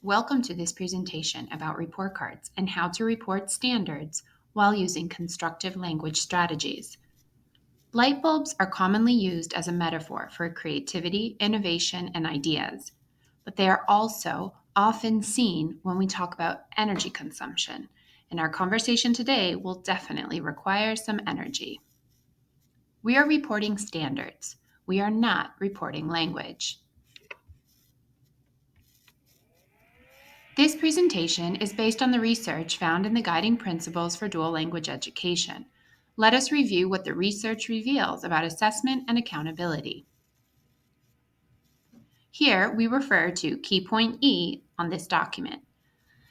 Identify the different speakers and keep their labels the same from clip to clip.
Speaker 1: Welcome to this presentation about report cards and how to report standards while using constructive language strategies. Light bulbs are commonly used as a metaphor for creativity, innovation, and ideas, but they are also often seen when we talk about energy consumption, and our conversation today will definitely require some energy. We are reporting standards. We are not reporting language. This presentation is based on the research found in the Guiding Principles for Dual Language Education. Let us review what the research reveals about assessment and accountability. Here, we refer to Key Point E on this document.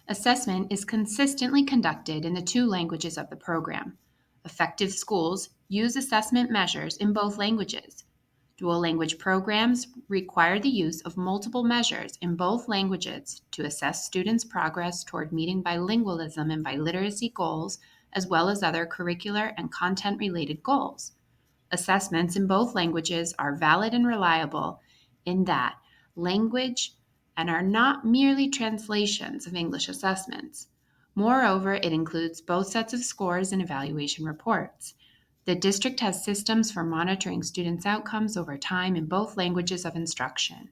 Speaker 1: Assessment is consistently conducted in the two languages of the program. Effective schools use assessment measures in both languages. Dual language programs require the use of multiple measures in both languages to assess students' progress toward meeting bilingualism and biliteracy goals, as well as other curricular and content-related goals. Assessments in both languages are valid and reliable in that language and are not merely translations of English assessments. Moreover, it includes both sets of scores and evaluation reports. The district has systems for monitoring students' outcomes over time in both languages of instruction.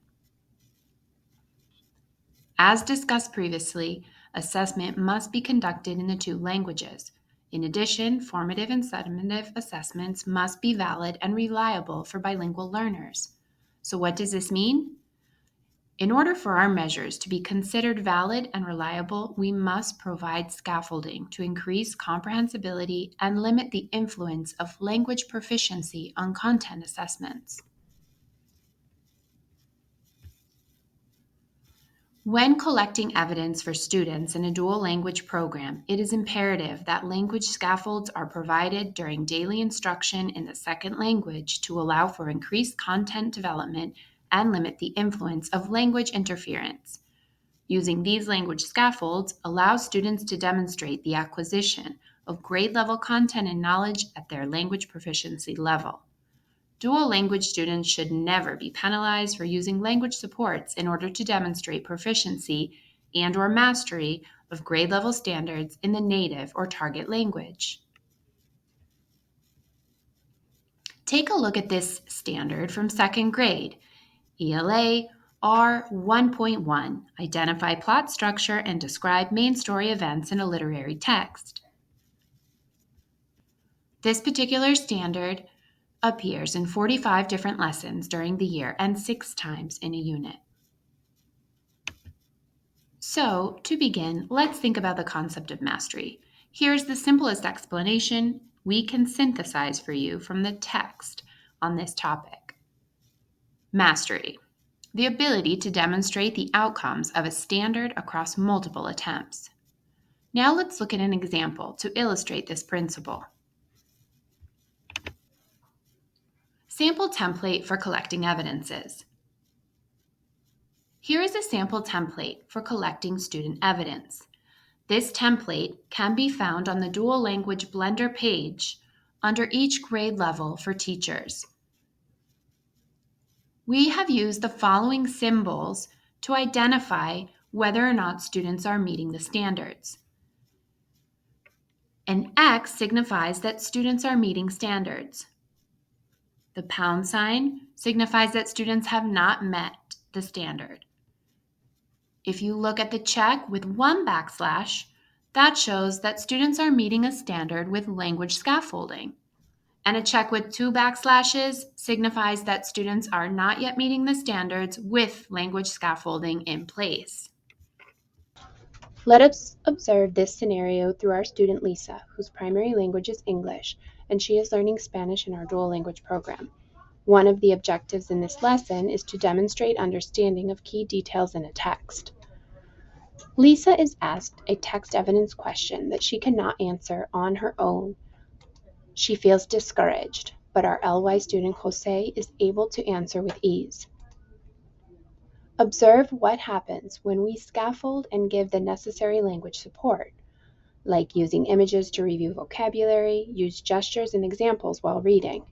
Speaker 1: As discussed previously, assessment must be conducted in the two languages. In addition, formative and summative assessments must be valid and reliable for bilingual learners. So what does this mean? In order for our measures to be considered valid and reliable, we must provide scaffolding to increase comprehensibility and limit the influence of language proficiency on content assessments. When collecting evidence for students in a dual language program, it is imperative that language scaffolds are provided during daily instruction in the second language to allow for increased content development and limit the influence of language interference. Using these language scaffolds allows students to demonstrate the acquisition of grade-level content and knowledge at their language proficiency level. Dual language students should never be penalized for using language supports in order to demonstrate proficiency and/or mastery of grade-level standards in the native or target language. Take a look at this standard from second grade, ELA R1.1, identify plot structure and describe main story events in a literary text. This particular standard appears in 45 different lessons during the year and 6 times in a unit. So, to begin, let's think about the concept of mastery. Here's the simplest explanation we can synthesize for you from the text on this topic. Mastery: the ability to demonstrate the outcomes of a standard across multiple attempts. Now let's look at an example to illustrate this principle. Sample template for collecting evidences. Here is a sample template for collecting student evidence. This template can be found on the Dual Language Blender page under each grade level for teachers. We have used the following symbols to identify whether or not students are meeting the standards. An X signifies that students are meeting standards. The pound sign signifies that students have not met the standard. If you look at the check with 1 backslash, that shows that students are meeting a standard with language scaffolding. And a check with 2 backslashes signifies that students are not yet meeting the standards with language scaffolding in place. Let us observe this scenario through our student Lisa, whose primary language is English, and she is learning Spanish in our dual language program. One of the objectives in this lesson is to demonstrate understanding of key details in a text. Lisa is asked a text evidence question that she cannot answer on her own. She feels discouraged, but our LY student Jose is able to answer with ease. Observe what happens when we scaffold and give the necessary language support, like using images to review vocabulary, use gestures and examples while reading.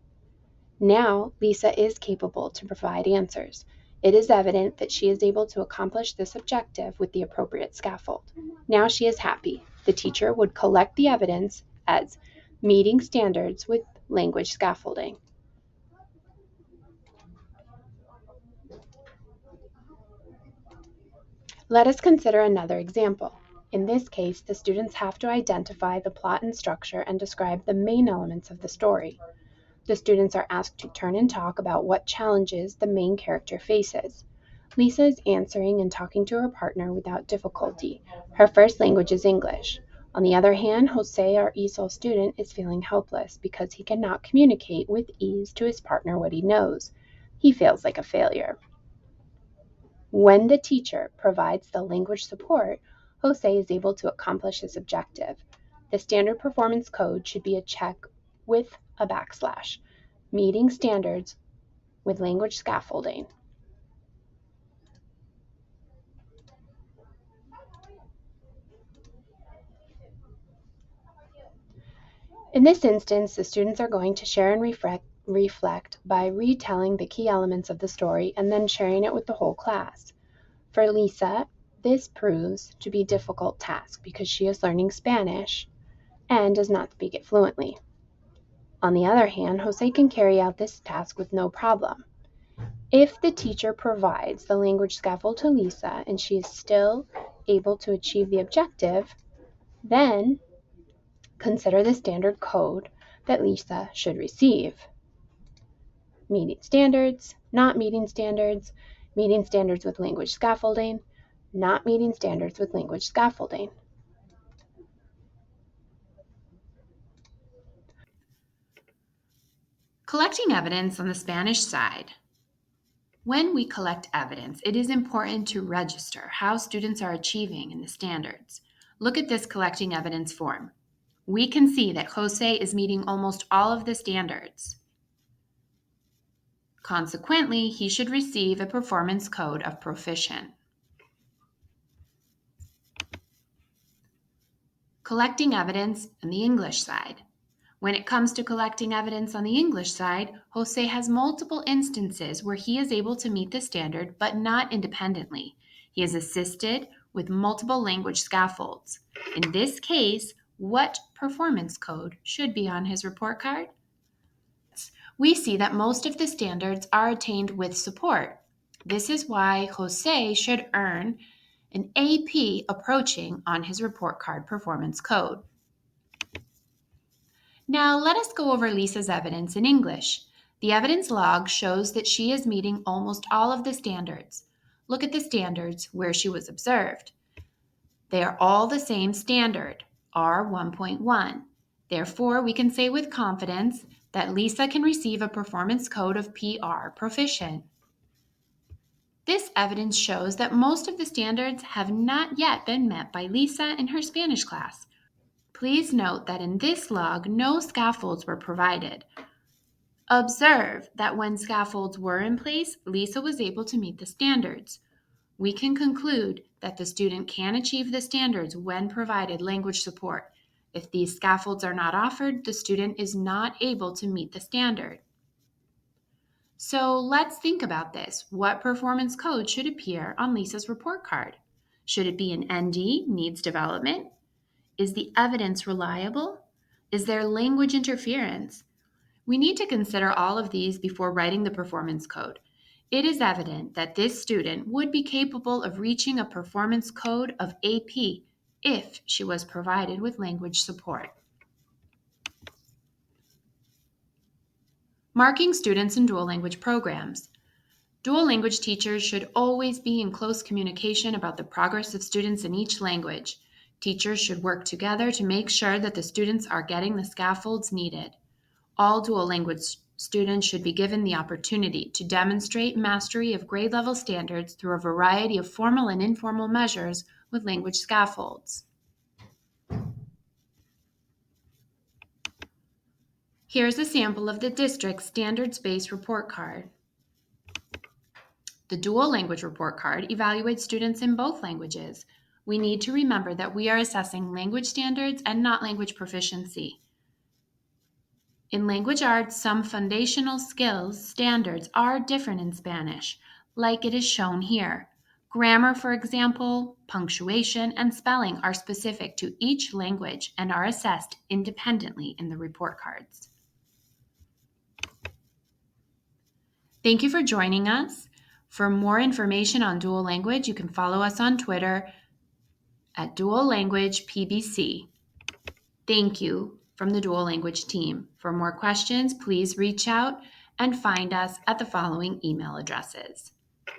Speaker 1: Now, Lisa is capable to provide answers.
Speaker 2: It is evident that she is able to accomplish this objective with the appropriate scaffold. Now she is happy. The teacher would collect the evidence as meeting standards with language scaffolding. Let us consider another example. In this case, the students have to identify the plot and structure and describe the main elements of the story. The students are asked to turn and talk about what challenges the main character faces. Lisa is answering and talking to her partner without difficulty. Her first language is English. On the other hand, Jose, our ESOL student, is feeling helpless because he cannot communicate with ease to his partner what he knows. He feels like a failure. When the teacher provides the language support, Jose is able to accomplish his objective. The standard performance code should be a check with a backslash, meeting standards with language scaffolding. In this instance, the students are going to share and reflect by retelling the key elements of the story and then sharing it with the whole class. For Lisa, this proves to be a difficult task because she is learning Spanish and does not speak it fluently. On the other hand, Jose can carry out this task with no problem. If the teacher provides the language scaffold to Lisa and she is still able to achieve the objective, then consider the standard code that Lisa should receive. Meeting standards, not meeting standards with language scaffolding, not meeting standards with language scaffolding.
Speaker 1: Collecting evidence on the Spanish side. When we collect evidence, it is important to register how students are achieving in the standards. Look at this collecting evidence form. We can see that Jose is meeting almost all of the standards. Consequently, he should receive a performance code of proficient. Collecting evidence on the English side. When it comes to collecting evidence on the English side, Jose has multiple instances where he is able to meet the standard, but not independently. He is assisted with multiple language scaffolds. In this case, what performance code should be on his report card? We see that most of the standards are attained with support. This is why Jose should earn an AP approaching on his report card performance code. Now let us go over Lisa's evidence in English. The evidence log shows that she is meeting almost all of the standards. Look at the standards where she was observed. They are all the same standard, R1.1. Therefore, we can say with confidence that Lisa can receive a performance code of PR, proficient. This evidence shows that most of the standards have not yet been met by Lisa in her Spanish class. Please note that in this log, no scaffolds were provided. Observe that when scaffolds were in place, Lisa was able to meet the standards. We can conclude that the student can achieve the standards when provided language support. If these scaffolds are not offered, the student is not able to meet the standard. So let's think about this. What performance code should appear on Lisa's report card? Should it be an ND, needs development? Is the evidence reliable? Is there language interference? We need to consider all of these before writing the performance code. It is evident that this student would be capable of reaching a performance code of AP if she was provided with language support. Marking students in dual language programs. Dual language teachers should always be in close communication about the progress of students in each language. Teachers should work together to make sure that the students are getting the scaffolds needed. All dual language students should be given the opportunity to demonstrate mastery of grade level standards through a variety of formal and informal measures with language scaffolds. Here's a sample of the district's standards-based report card. The dual language report card evaluates students in both languages. We need to remember that we are assessing language standards and not language proficiency. In language arts, some foundational skills standards are different in Spanish. like it is shown here. Grammar, for example, punctuation, and spelling are specific to each language and are assessed independently in the report cards. Thank you for joining us. For more information on dual language, you can follow us on Twitter at Dual Language PBC. Thank you from the Dual Language team. For more questions, please reach out and find us at the following email addresses.